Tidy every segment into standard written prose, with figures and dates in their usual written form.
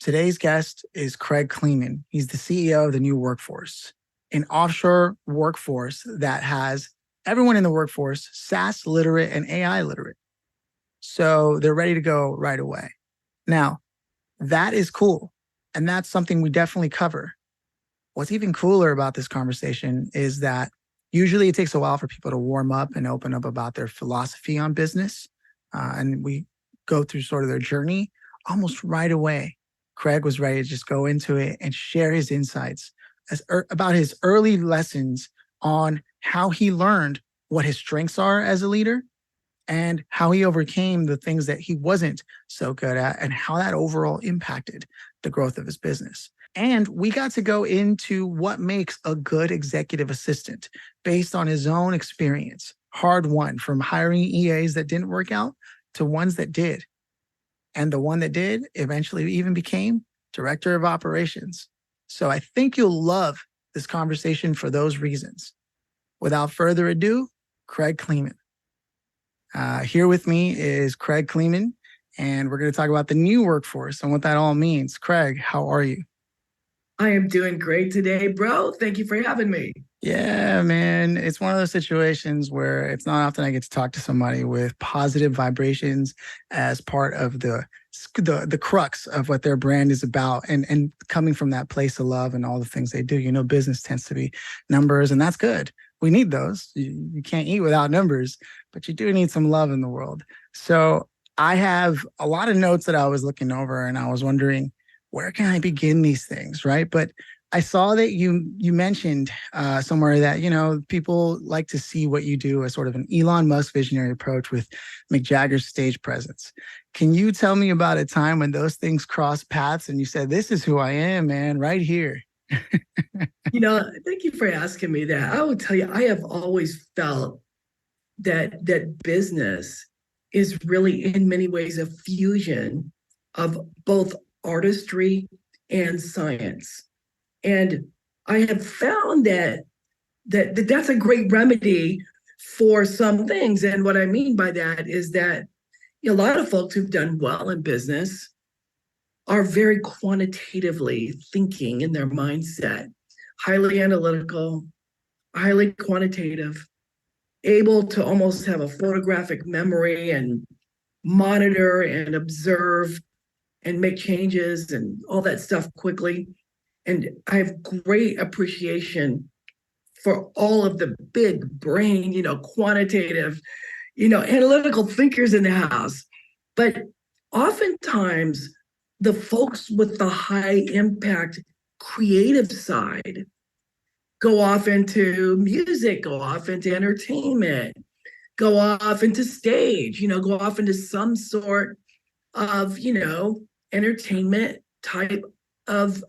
Today's guest is Kraig Kleeman. He's the CEO of the New Workforce, an offshore workforce that has everyone in the workforce SaaS literate and AI literate. So they're ready to go right away. Now, that is cool. And that's something we definitely cover. What's even cooler about this conversation is that usually it takes a while for people to warm up and open up about their philosophy on business. And we go through sort of their journey almost right away. Kraig was ready to just go into it and share his insights about his early lessons on how he learned what his strengths are as a leader and how he overcame the things that he wasn't so good at and how that overall impacted the growth of his business. And we got to go into what makes a good executive assistant based on his own experience, hard won, from hiring EAs that didn't work out to ones that did. And the one that did eventually even became director of operations. So I think you'll love this conversation for those reasons. Without further ado, Kraig Kleeman. Here with me is Kraig Kleeman, and we're going to talk about the new workforce and what that all means. Kraig, how are you? I am doing great today, bro. Thank you for having me. Yeah, man. It's one of those situations where it's not often I get to talk to somebody with positive vibrations as part of the crux of what their brand is about, and coming from that place of love and all the things they do. You know, business tends to be numbers, and that's good. We need those. You can't eat without numbers, but you do need some love in the world. So I have a lot of notes that I was looking over, and I was wondering, where can I begin these things, right? But I saw that you mentioned somewhere that, you know, people like to see what you do as sort of an Elon Musk visionary approach with Mick Jagger's stage presence. Can you tell me about a time when those things crossed paths and you said, this is who I am, man, right here? Thank you for asking me that. I will tell you, I have always felt that business is really in many ways a fusion of both artistry and science. And I have found that's a great remedy for some things. And what I mean by that is that a lot of folks who've done well in business are very quantitatively thinking in their mindset, highly analytical, highly quantitative, able to almost have a photographic memory and monitor and observe and make changes and all that stuff quickly. And I have great appreciation for all of the big brain, quantitative, analytical thinkers in the house. But oftentimes, the folks with the high impact creative side go off into music, go off into entertainment, go off into stage, go off into some sort of, entertainment type of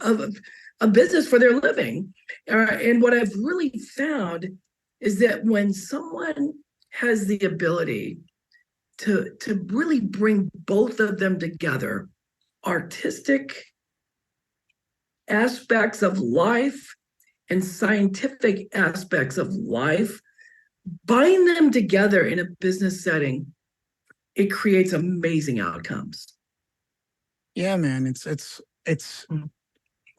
a business for their living. And what I've really found is that when someone has the ability to really bring both of them together, artistic aspects of life and scientific aspects of life, bind them together in a business setting, it creates amazing outcomes. Yeah, man, it's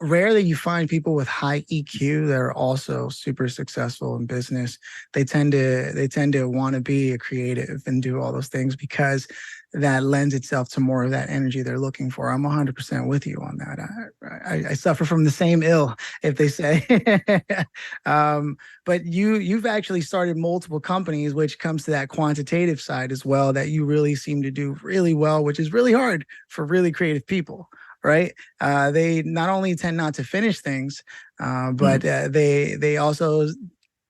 rare that you find people with high EQ that are also super successful in business. They tend to want to be a creative and do all those things because that lends itself to more of that energy they're looking for. I'm 100% with you on that. I suffer from the same ill, if they say. But you've actually started multiple companies, which comes to that quantitative side as well, that you really seem to do really well, which is really hard for really creative people. Right? They not only tend not to finish things, but they also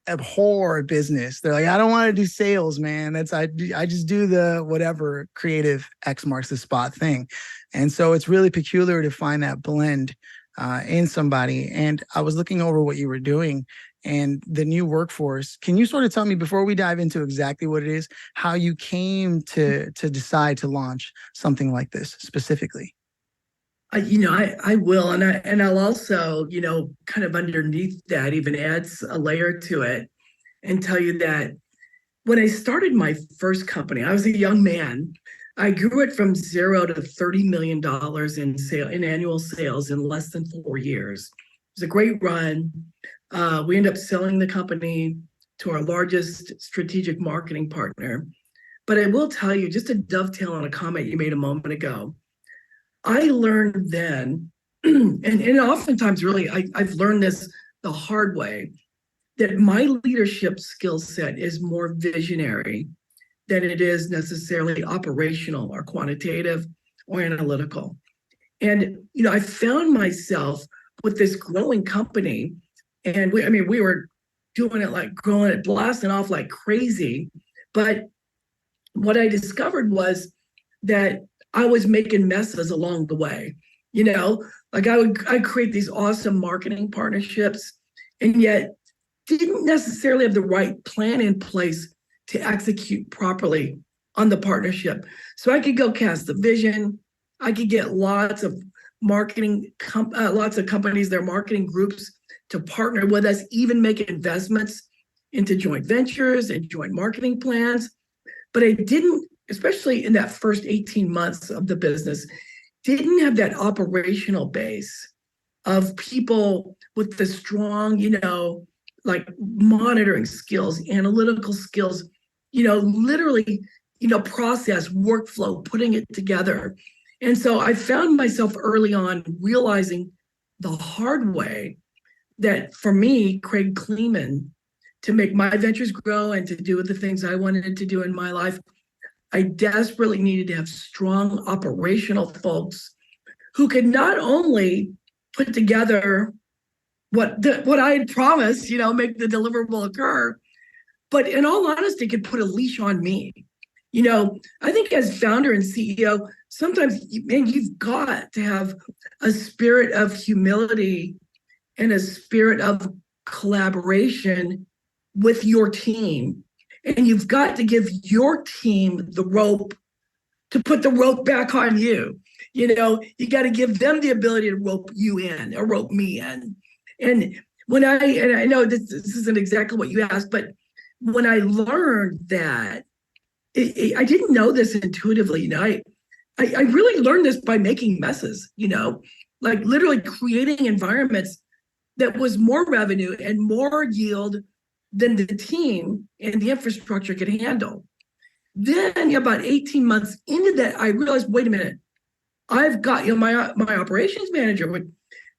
abhor business. They're like, I don't want to do sales, man. I just do the whatever creative X marks the spot thing. And so it's really peculiar to find that blend in somebody. And I was looking over what you were doing and the new workforce. Can you sort of tell me, before we dive into exactly what it is, how you came to decide to launch something like this specifically? I will, and I'll also, kind of underneath that, even adds a layer to it, and tell you that when I started my first company, I was a young man. I grew it from zero to $30 million in annual sales in less than 4 years. It was a great run. We ended up selling the company to our largest strategic marketing partner. But I will tell you, just to dovetail on a comment you made a moment ago, I learned then, and oftentimes really I've learned this the hard way, that my leadership skill set is more visionary than it is necessarily operational or quantitative or analytical. And I found myself with this growing company, and we were doing it, like growing it, blasting off like crazy. But what I discovered was that I was making messes along the way. Like I'd create these awesome marketing partnerships, and yet didn't necessarily have the right plan in place to execute properly on the partnership. So I could go cast the vision. I could get lots of lots of companies, their marketing groups, to partner with us, even make investments into joint ventures and joint marketing plans. But I didn't, especially in that first 18 months of the business, didn't have that operational base of people with the strong, like monitoring skills, analytical skills, literally, process, workflow, putting it together. And so I found myself early on realizing the hard way that for me, Kraig Kleeman, to make my ventures grow and to do the things I wanted to do in my life, I desperately needed to have strong operational folks who could not only put together what I had promised, make the deliverable occur, but in all honesty, could put a leash on me. I think as founder and CEO, sometimes, you've got to have a spirit of humility and a spirit of collaboration with your team. And you've got to give your team the rope to put the rope back on you. You got to give them the ability to rope you in or rope me in. And I know this isn't exactly what you asked, but when I learned that, I didn't know this intuitively. I really learned this by making messes, like literally creating environments that was more revenue and more yield than the team and the infrastructure could handle. Then about 18 months into that, I realized, wait a minute, I've got, my operations manager would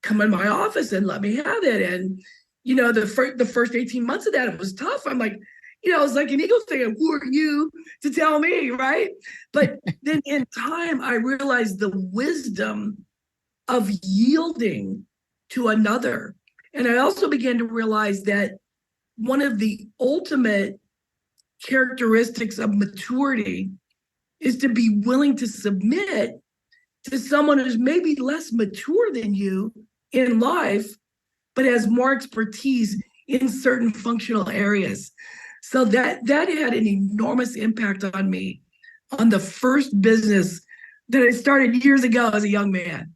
come in my office and let me have it. And, the first 18 months of that, it was tough. I'm like, it was like an eagle saying, who are you to tell me, right? But then in time, I realized the wisdom of yielding to another. And I also began to realize that one of the ultimate characteristics of maturity is to be willing to submit to someone who's maybe less mature than you in life, but has more expertise in certain functional areas. So that had an enormous impact on me on the first business that I started years ago as a young man.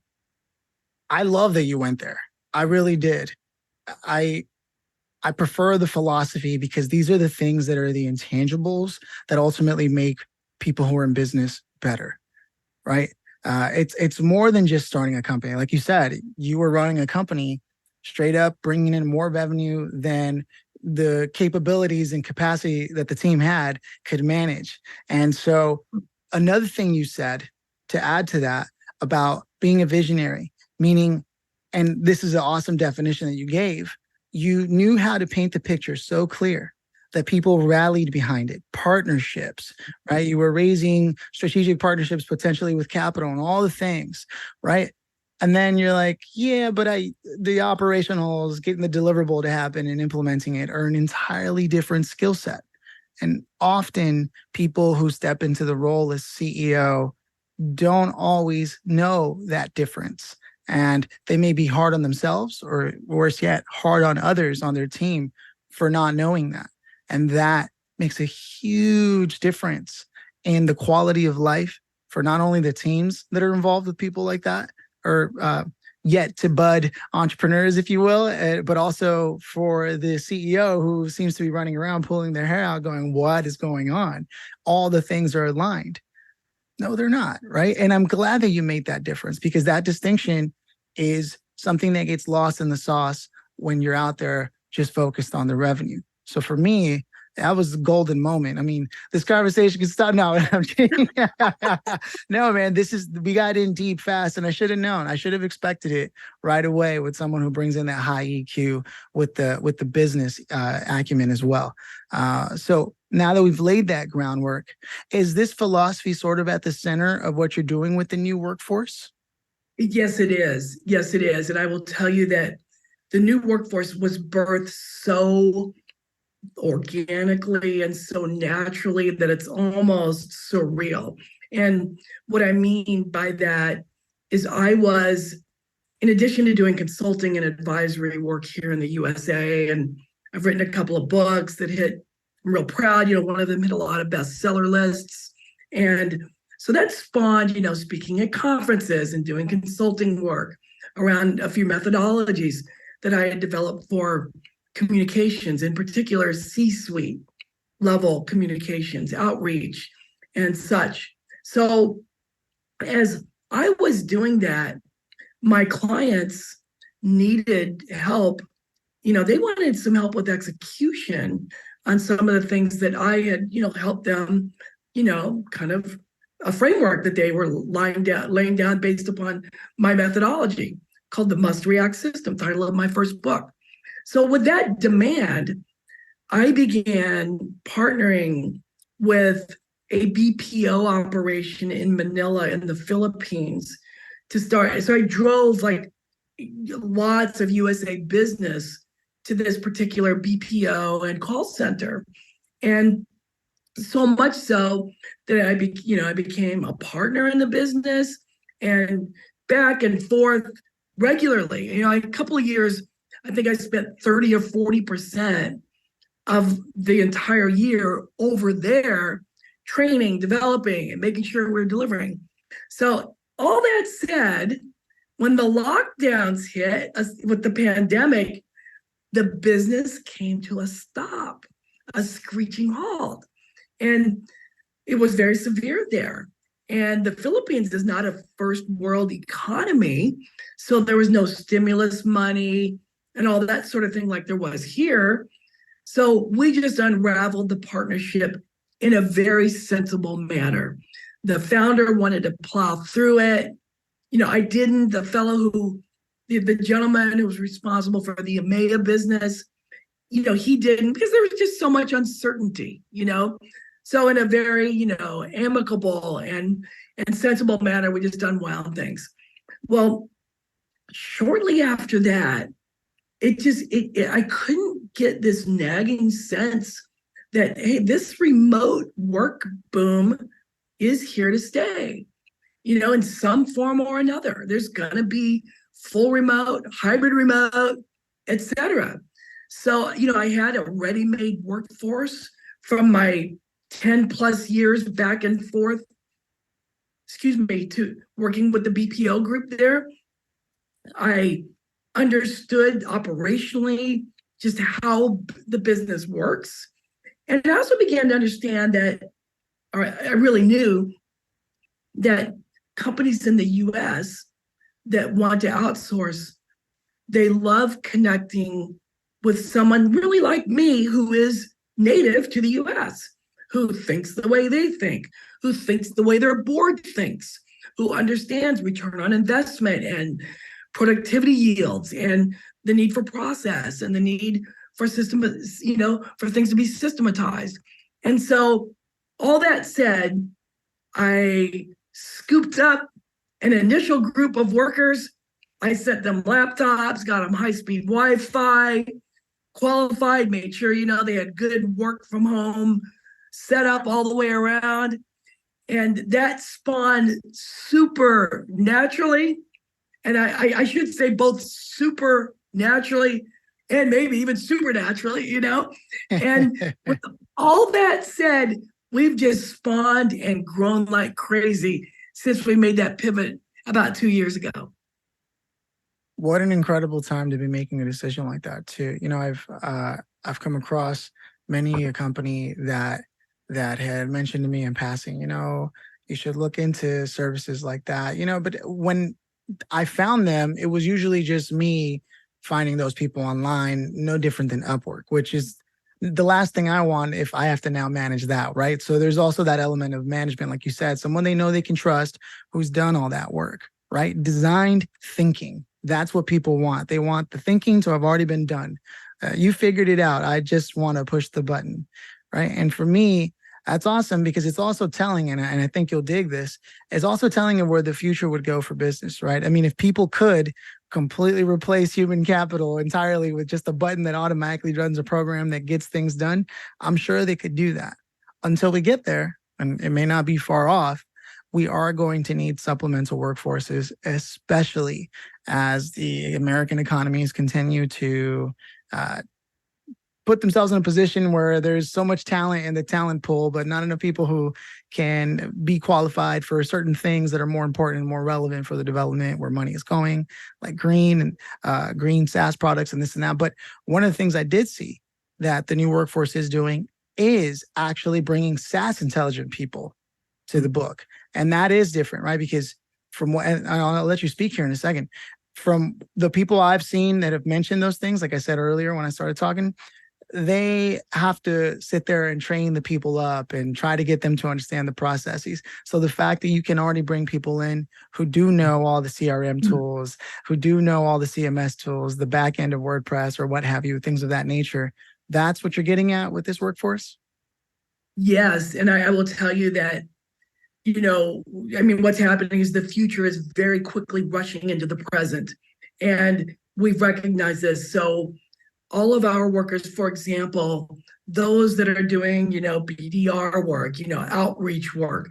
I love that you went there. I really did. I prefer the philosophy because these are the things that are the intangibles that ultimately make people who are in business better, right? It's more than just starting a company. Like you said, you were running a company straight up, bringing in more revenue than the capabilities and capacity that the team had could manage. And so another thing you said to add to that about being a visionary, meaning, and this is an awesome definition that you gave, you knew how to paint the picture so clear that people rallied behind it. Partnerships, right? You were raising strategic partnerships potentially with capital and all the things, right? And then you're like, yeah, but the operationals, getting the deliverable to happen and implementing it are an entirely different skill set. And often people who step into the role as CEO don't always know that difference. And they may be hard on themselves, or worse yet, hard on others on their team for not knowing that. And that makes a huge difference in the quality of life for not only the teams that are involved with people like that, or yet to bud entrepreneurs, if you will, but also for the CEO who seems to be running around pulling their hair out going, what is going on? All the things are aligned. No, they're not, right? And I'm glad that you made that difference, because that distinction is something that gets lost in the sauce when you're out there just focused on the revenue. So for me, that was the golden moment. I mean, this conversation can stop now. I'm kidding. No, man, we got in deep fast, and I should have known. I should have expected it right away with someone who brings in that high EQ with the business acumen as well. So now that we've laid that groundwork, is this philosophy sort of at the center of what you're doing with the new workforce? Yes, it is. Yes, it is. And I will tell you that the new workforce was birthed so organically and so naturally that it's almost surreal. And what I mean by that is in addition to doing consulting and advisory work here in the USA, and I've written a couple of books that I'm real proud, one of them hit a lot of bestseller lists. And so that spawned, speaking at conferences and doing consulting work around a few methodologies that I had developed for communications, in particular C-suite level communications, outreach, and such. So as I was doing that, my clients needed help. They wanted some help with execution on some of the things that I had, helped them, kind of a framework that they were laying down based upon my methodology called the Must React System, title of my first book. So with that demand, I began partnering with a BPO operation in Manila in the Philippines to start. So I drove like lots of USA business to this particular BPO and call center. And so much so that I became a partner in the business and back and forth regularly. A couple of years, I think I spent 30 or 40% of the entire year over there training, developing, and making sure we're delivering. So all that said, when the lockdowns hit with the pandemic, the business came to a stop, a screeching halt. And it was very severe there. And the Philippines is not a first world economy. So there was no stimulus money and all that sort of thing like there was here. So we just unraveled the partnership in a very sensible manner. The founder wanted to plow through it. I didn't. The fellow the gentleman who was responsible for the EMEA business, he didn't, because there was just so much uncertainty, So in a very, amicable and sensible manner, we just unwound things. Well, shortly after that, I couldn't get this nagging sense that, hey, this remote work boom is here to stay, in some form or another. There's going to be full remote, hybrid remote, etc. So, I had a ready-made workforce from my 10 plus years back and forth, to working with the BPO group there. I understood operationally just how the business works. And I also began to understand I really knew that companies in the US that want to outsource, they love connecting with someone really like me who is native to the US, who thinks the way they think, who thinks the way their board thinks, who understands return on investment and productivity yields and the need for process and the need for for things to be systematized. And so all that said, I scooped up an initial group of workers. I sent them laptops, got them high-speed Wi-Fi, qualified, made sure, they had good work from home set up all the way around. And that spawned super naturally. And I should say both super naturally and maybe even supernaturally, And with all that said, we've just spawned and grown like crazy since we made that pivot about 2 years ago. What an incredible time to be making a decision like that too. I've come across many a company that had mentioned to me in passing, You should look into services like that. But when I found them, it was usually just me finding those people online, no different than Upwork, which is the last thing I want if I have to now manage that, right? So there's also that element of management, like you said, someone they know they can trust who's done all that work, right? Designed thinking. That's what people want. They want the thinking to have already been done. You figured it out. I just want to push the button, right? And for me, that's awesome because it's also telling, and I think you'll dig this, it's also telling of where the future would go for business, right? I mean, if people could completely replace human capital entirely with just a button that automatically runs a program that gets things done, I'm sure they could do that. Until we get there, and it may not be far off, we are going to need supplemental workforces, especially as the American economies continue to put themselves in a position where there's so much talent in the talent pool, but not enough people who can be qualified for certain things that are more important and more relevant for the development where money is going, like green and green SaaS products and this and that. But one of the things I did see that the new workforce is doing is actually bringing SaaS intelligent people to the book. And that is different, right? Because from what, and I'll let you speak here in a second, from the people I've seen that have mentioned those things, like I said earlier when I started talking, they have to sit there and train the people up and try to get them to understand the processes. So the fact that you can already bring people in who do know all the CRM tools, who do know all the CMS tools, the back end of WordPress or what have you, things of that nature, that's what you're getting at with this workforce? Yes. And I will tell you that, I mean, what's happening is the future is very quickly rushing into the present. And we've recognized this. So all of our workers, for example, those that are doing, BDR work, outreach work,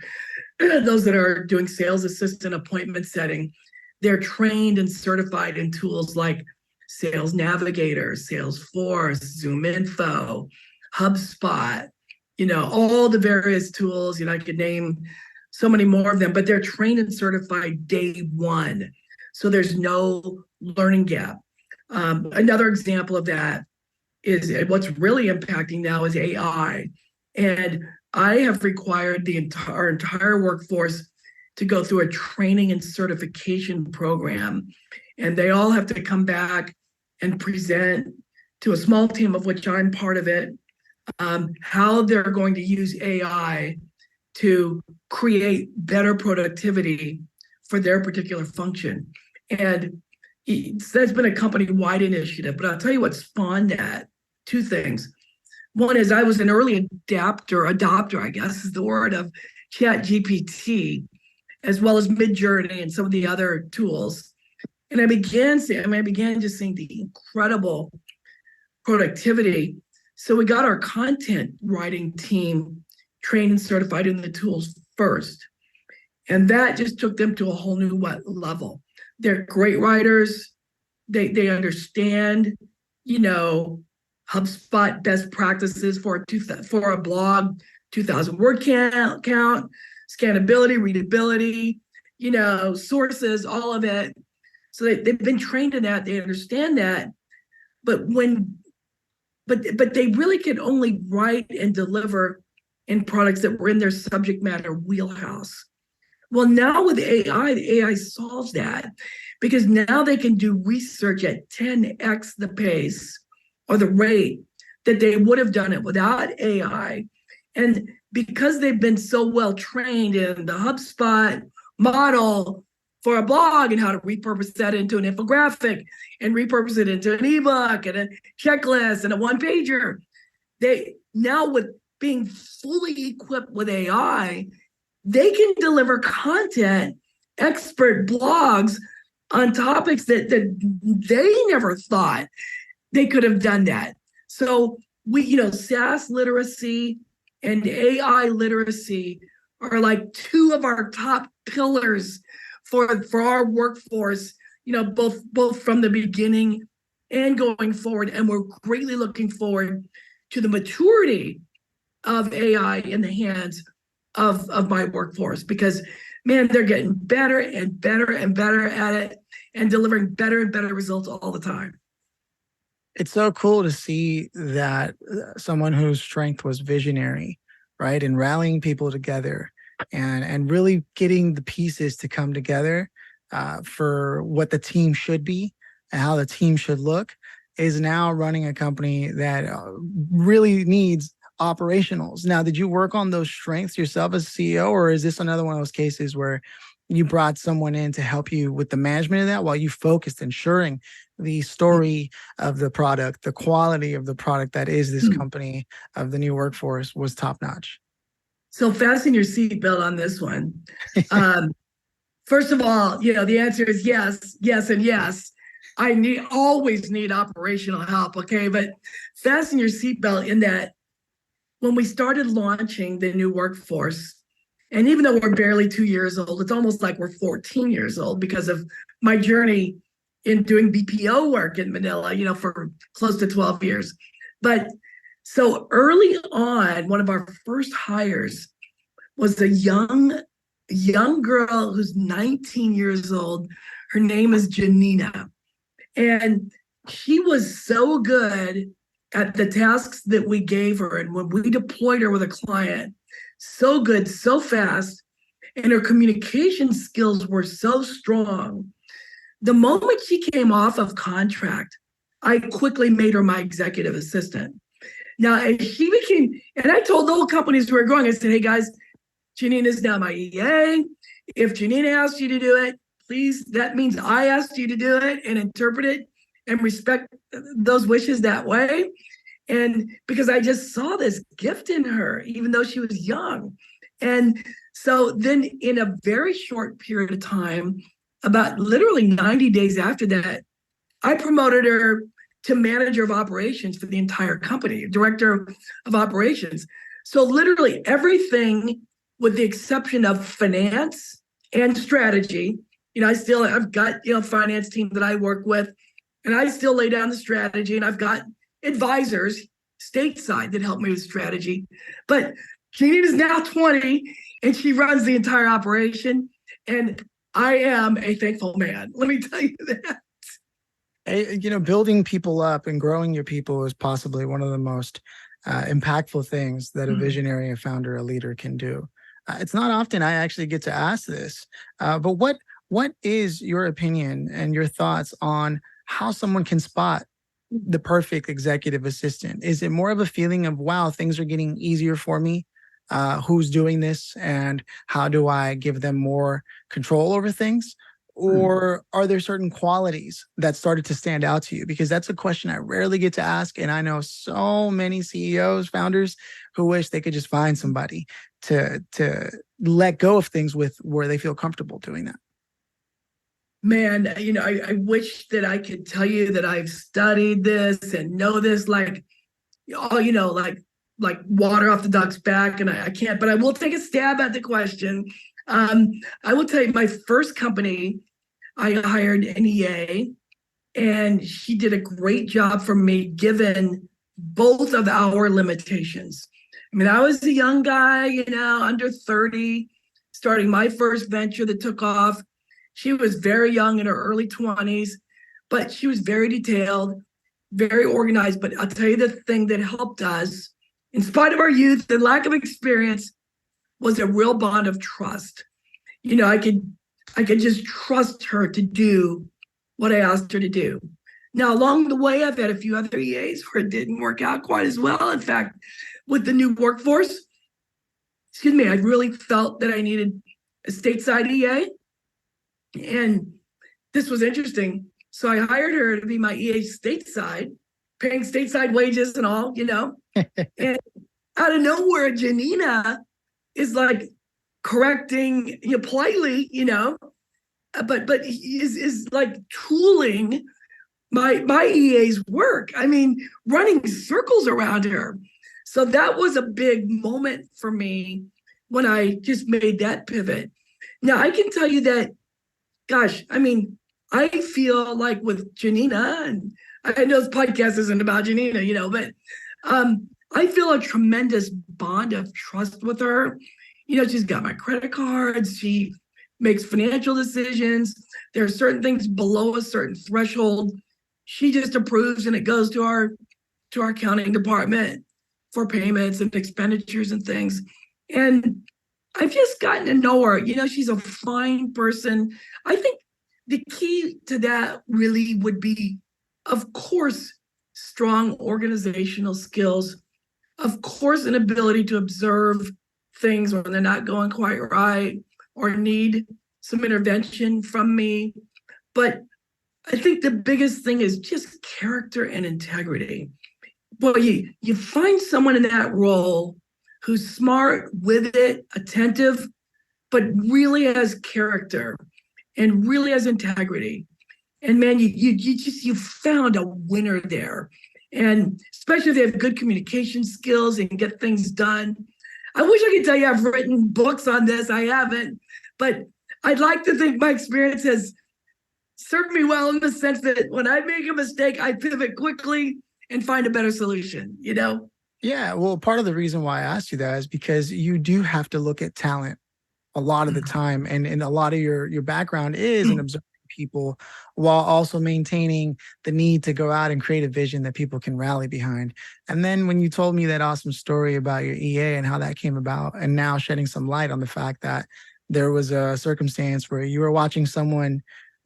those that are doing sales assistant appointment setting, they're trained and certified in tools like Sales Navigator, Salesforce, Zoom Info, HubSpot, all the various tools, I could name so many more of them, but they're trained and certified day one. So there's no learning gap. Another example of that is what's really impacting now is AI. And I have required our entire workforce to go through a training and certification program. And they all have to come back and present to a small team of which I'm part of it, how they're going to use AI to create better productivity for their particular function. And that's been a company-wide initiative, but I'll tell you what spawned that. Two things. One is I was an early adopter, I guess is the word, of ChatGPT, as well as Midjourney and some of the other tools. And I began just seeing the incredible productivity. So we got our content writing team trained and certified in the tools first. And that just took them to a whole new level. They're great writers. They understand, HubSpot best practices for a blog, 2,000 word count, scannability, readability, sources, all of it. So they've been trained in that. They understand that. But they really could only write and deliver in products that were in their subject matter wheelhouse. Well, now with AI, the AI solves that because now they can do research at 10x the pace or the rate that they would have done it without AI. And because they've been so well trained in the HubSpot model for a blog and how to repurpose that into an infographic and repurpose it into an ebook and a checklist and a one-pager, they now, with being fully equipped with AI, they can deliver content, expert blogs on topics that they never thought they could have done that. So SaaS literacy and AI literacy are like two of our top pillars for our workforce, both from the beginning and going forward. And we're greatly looking forward to the maturity of AI in the hands of my workforce, because man, they're getting better and better and better at it and delivering better and better results all the time. It's so cool to see that someone whose strength was visionary, right? And rallying people together and really getting the pieces to come together for what the team should be and how the team should look, is now running a company that really needs operationals. Now, did you work on those strengths yourself as CEO, or is this another one of those cases where you brought someone in to help you with the management of that while you focused ensuring the story of the product, the quality of the product that is this company of the new workforce was top notch? So fasten your seatbelt on this one. First of all, the answer is yes, yes, and yes. I always need operational help, okay? But fasten your seatbelt in that when we started launching the new workforce, and even though we're barely 2 years old, it's almost like we're 14 years old because of my journey in doing BPO work in Manila, for close to 12 years. But so early on, one of our first hires was a young girl who's 19 years old. Her name is Janina. And she was so good at the tasks that we gave her. And when we deployed her with a client, so good, so fast, and her communication skills were so strong. The moment she came off of contract, I quickly made her my executive assistant. Now, as she became, and I told the whole companies we were growing, I said, hey guys, Janine is now my EA. If Janine asked you to do it, please, that means I asked you to do it, and interpret it and respect those wishes that way. And because I just saw this gift in her, even though she was young. And so then in a very short period of time, about literally 90 days after that, I promoted her to manager of operations for the entire company, director of operations. So literally everything, with the exception of finance and strategy, I've got, finance team that I work with, and I still lay down the strategy, and I've got advisors stateside that help me with strategy. But Janine is now 20, and she runs the entire operation, and I am a thankful man. Let me tell you that. Building people up and growing your people is possibly one of the most impactful things that a visionary, a founder, a leader can do. It's not often I actually get to ask this, but what is your opinion and your thoughts on how someone can spot the perfect executive assistant? Is it more of a feeling of, wow, things are getting easier for me? Who's doing this, and how do I give them more control over things? Or are there certain qualities that started to stand out to you? Because that's a question I rarely get to ask. And I know so many CEOs, founders who wish they could just find somebody to let go of things with, where they feel comfortable doing that. Man, I wish that I could tell you that I've studied this and know this, like water off the duck's back, and I can't, but I will take a stab at the question. I will tell you, my first company, I hired an EA, and she did a great job for me given both of our limitations. I mean, I was a young guy, under 30, starting my first venture that took off. She was very young, in her early 20s, but she was very detailed, very organized. But I'll tell you, the thing that helped us, in spite of our youth and lack of experience, was a real bond of trust. I could just trust her to do what I asked her to do. Now, along the way, I've had a few other EAs where it didn't work out quite as well. In fact, with the new workforce, I really felt that I needed a stateside EA. And this was interesting. So I hired her to be my EA stateside, paying stateside wages and all, and out of nowhere, Janina is like correcting, politely, but is like tooling my EA's work. I mean, running circles around her. So that was a big moment for me when I just made that pivot. Now I can tell you that, gosh, I mean, I feel like with Janina, and I know this podcast isn't about Janina, but I feel a tremendous bond of trust with her. She's got my credit cards. She makes financial decisions. There are certain things below a certain threshold she just approves, and it goes to our accounting department for payments and expenditures and things. And I've just gotten to know her. She's a fine person. I think the key to that really would be, of course, strong organizational skills, of course, an ability to observe things when they're not going quite right or need some intervention from me. But I think the biggest thing is just character and integrity. Well, you find someone in that role who's smart, with it, attentive, but really has character and really has integrity. And man, you found a winner there. And especially if they have good communication skills and get things done. I wish I could tell you I've written books on this. I haven't, but I'd like to think my experience has served me well in the sense that when I make a mistake, I pivot quickly and find a better solution. Yeah, well, part of the reason why I asked you that is because you do have to look at talent a lot of the time, and a lot of your background is in observing people while also maintaining the need to go out and create a vision that people can rally behind. And then when you told me that awesome story about your EA and how that came about, and now shedding some light on the fact that there was a circumstance where you were watching someone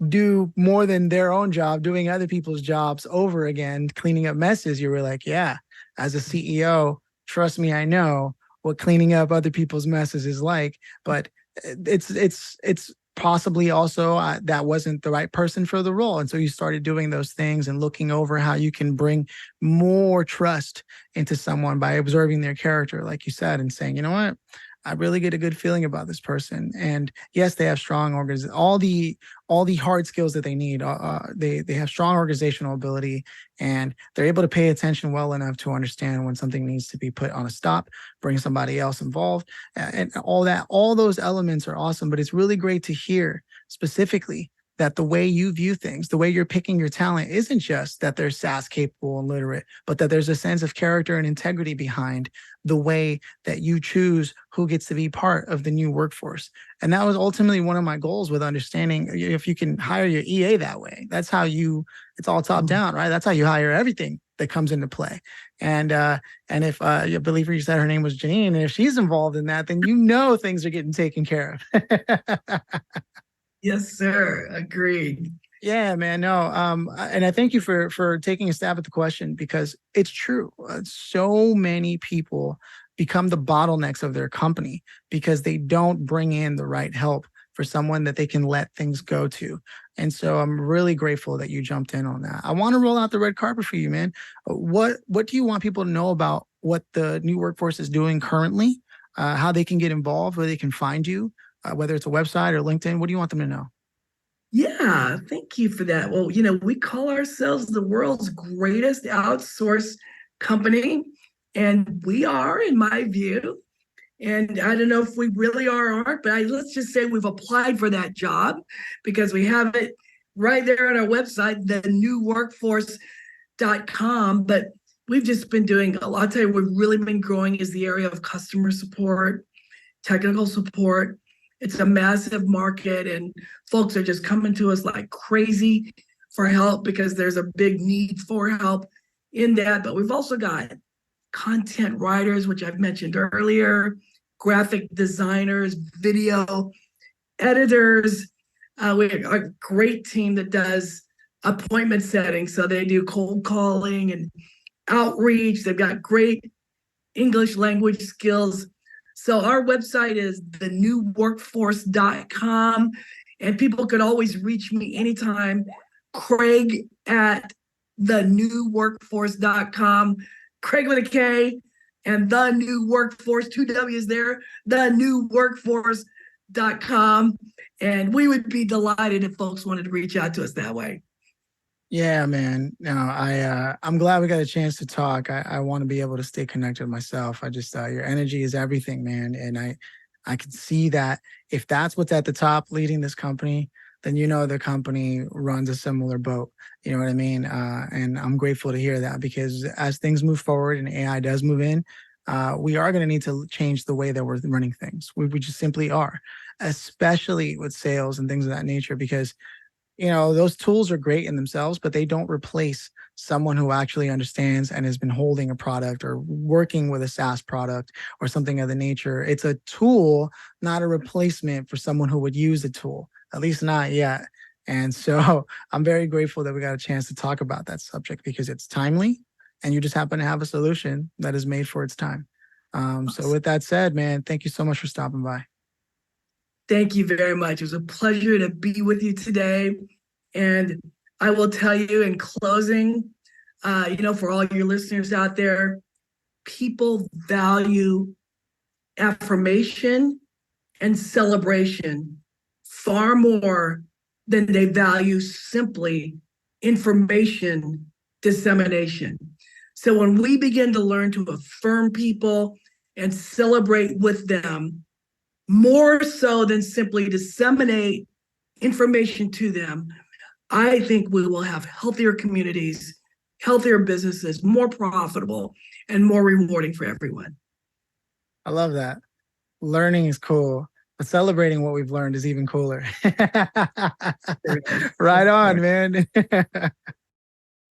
do more than their own job, doing other people's jobs over again, cleaning up messes, you were like, yeah, as a CEO, trust me, I know what cleaning up other people's messes is like. But it's possibly also that wasn't the right person for the role, and so you started doing those things and looking over how you can bring more trust into someone by observing their character, like you said, and saying, you know what, I really get a good feeling about this person. And yes, they have strong all the hard skills that they need. They have strong organizational ability, and they're able to pay attention well enough to understand when something needs to be put on a stop, bring somebody else involved, and all that. All those elements are awesome. But it's really great to hear specifically that the way you view things, the way you're picking your talent, isn't just that they're SaaS capable and literate, but that there's a sense of character and integrity behind the way that you choose who gets to be part of the new workforce. And that was ultimately one of my goals with understanding if you can hire your EA that way. That's how it's all top down, right? That's how you hire everything that comes into play. And if I believe you said her name was Janine, and if she's involved in that, then things are getting taken care of. Yes, sir. Agreed. Yeah, man. No, and I thank you for taking a stab at the question, because it's true. So many people become the bottlenecks of their company because they don't bring in the right help for someone that they can let things go to. And so I'm really grateful that you jumped in on that. I want to roll out the red carpet for you, man. What do you want people to know about what the new workforce is doing currently? How they can get involved, where they can find you, whether it's a website or LinkedIn? What do you want them to know? Yeah, thank you for that. Well, we call ourselves the world's greatest outsource company, and we are, in my view. And I don't know if we really are or aren't, but let's just say we've applied for that job because we have it right there on our website, thenewworkforce.com. But we've just been doing a lot. I'll tell you, we've really been growing is the area of customer support, technical support. It's a massive market, and folks are just coming to us like crazy for help because there's a big need for help in that. But we've also got content writers, which I've mentioned earlier, graphic designers, video editors. We have a great team that does appointment setting. So they do cold calling and outreach. They've got great English language skills. So our website is thenewworkforce.com, and people could always reach me anytime. Kraig at thenewworkforce.com. Kraig with a K, and the new workforce, two W's there, thenewworkforce.com. And we would be delighted if folks wanted to reach out to us that way. Yeah, man. No, I'm glad we got a chance to talk. I want to be able to stay connected myself. I just your energy is everything, man. And I can see that if that's what's at the top leading this company, then the company runs a similar boat. You know what I mean? And I'm grateful to hear that, because as things move forward and AI does move in, we are going to need to change the way that we're running things. We just simply are, especially with sales and things of that nature, because those tools are great in themselves, but they don't replace someone who actually understands and has been holding a product or working with a SaaS product or something of the nature. It's a tool, not a replacement for someone who would use the tool, at least not yet. And so I'm very grateful that we got a chance to talk about that subject because it's timely and you just happen to have a solution that is made for its time. So with that said, man, thank you so much for stopping by. Thank you very much. It was a pleasure to be with you today. And I will tell you in closing, for all your listeners out there, people value affirmation and celebration far more than they value simply information dissemination. So when we begin to learn to affirm people and celebrate with them, more so than simply disseminate information to them, I think we will have healthier communities, healthier businesses, more profitable, and more rewarding for everyone. I love that. Learning is cool, but celebrating what we've learned is even cooler. Right on, man.